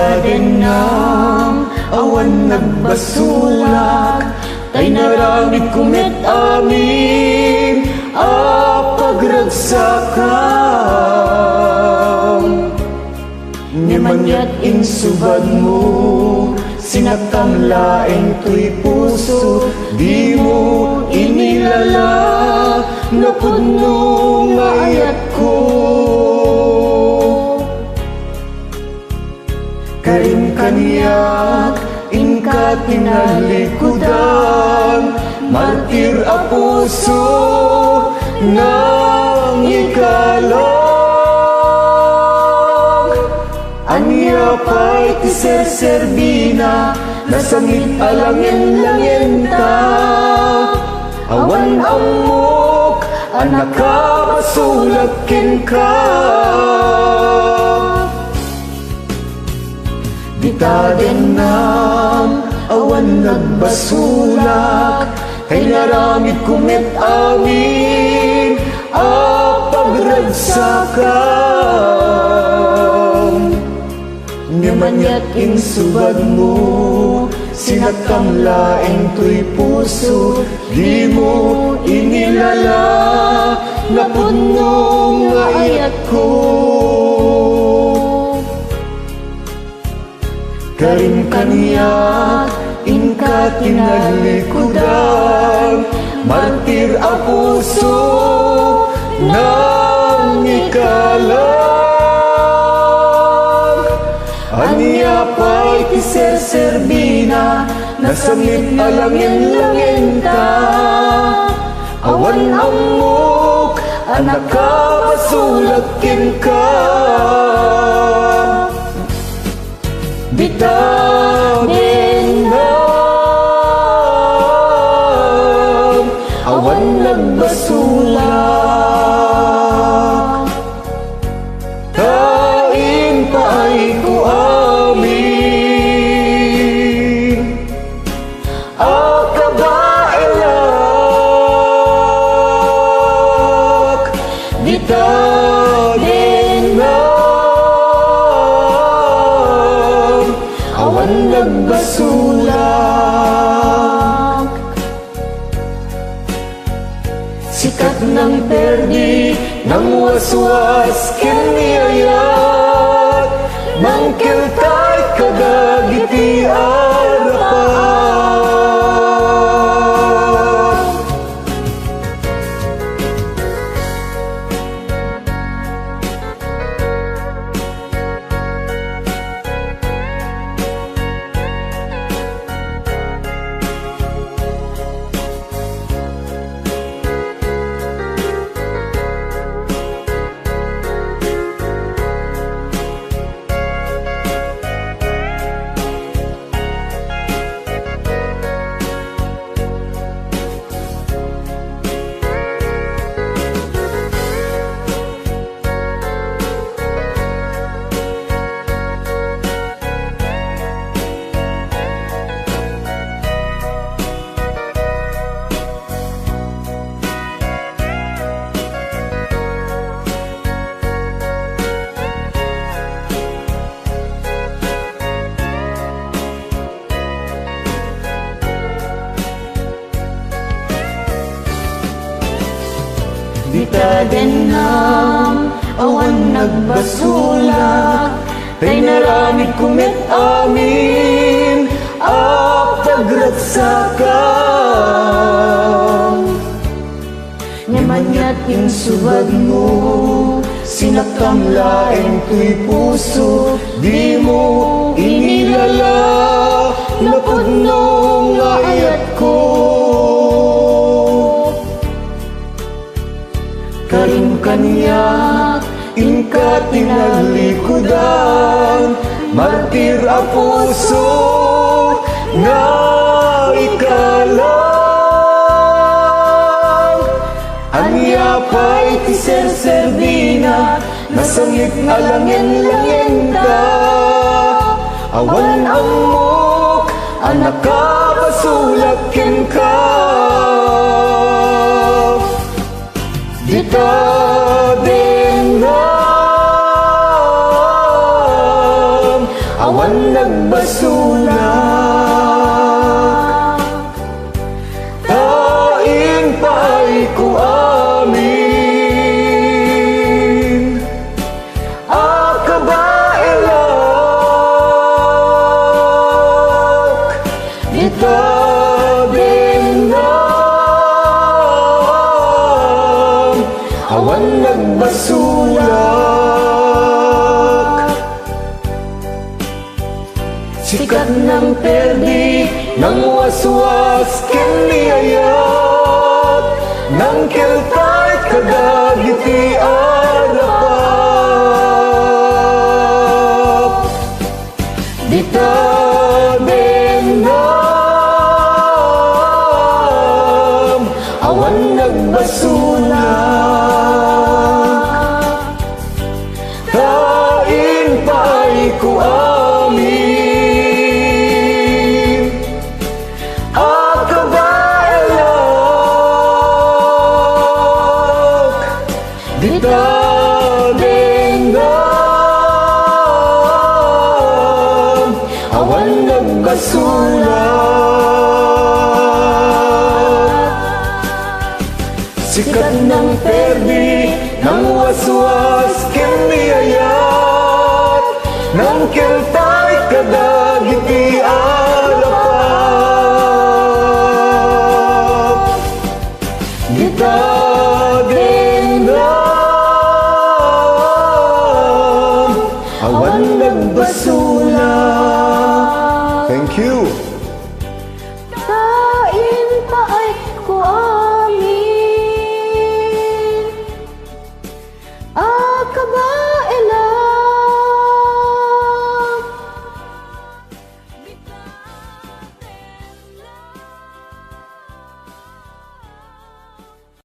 Bitaden ng awan nagbasulak, tay naramid kumit amin pagragsakan. Nimanyat insubad mo, sinakam laeng tuy puso, di mo inilala, napudno nga ayat ko. Karim kaniyak, inka tinalikudan, martir a puso nang ikalong. Anya pa'y tiserserbina, nasangit alangin-langin ta. Awan amok, anak ka masulakin ka. Bitaden ng awan nagbasulak, kay naramid kumit amin pagragsakan. Nimanyat insubad mo, sinakam laeng tuy puso, di mo inilala, napudno nga ayat ko. Karim kaniyak, inka tinalikudan, martir a puso nang ikalang. Anya pa'y tiserserbina, nasangit alangin-langin ta. Awan amok, anak ka masulakin ka. Bitaden ng awan nagbasulak, kain paay ko amin akabaelak. Bitaden awan nagbasulak, sikat ng perdi, ng waswas kiniyayat, mangkil tay kadagiti arapan. Bitaden ng awan nagbasulak, kay naramid kumit amin pagragsakan. Nyamanyat insubad mo, sinakam laeng tuy puso, di mo inilala, napudno nga ayat ko. Karim kaniyak, inka tinalikudan, martir a puso na ikalang. Anya pa'y tiserserbina, nasangit alangin-langin ta. Awan amok, anak ka masulakin ka. Bitaden ng awan dadenam, awan nagbasulak. Sikat ng perdi, ng waswas kiniyayat, ng keltay kadagiti arapap. Dita denam, awan nagbasulak. Tain pa'y ko amin, akabalak. Dita denam, awan nagbasulak. Sikat ng perdi, ng waswas kiniyayat, ng keltay kadagiti arapap. Dita denam, awan nagbasulak. Thank you.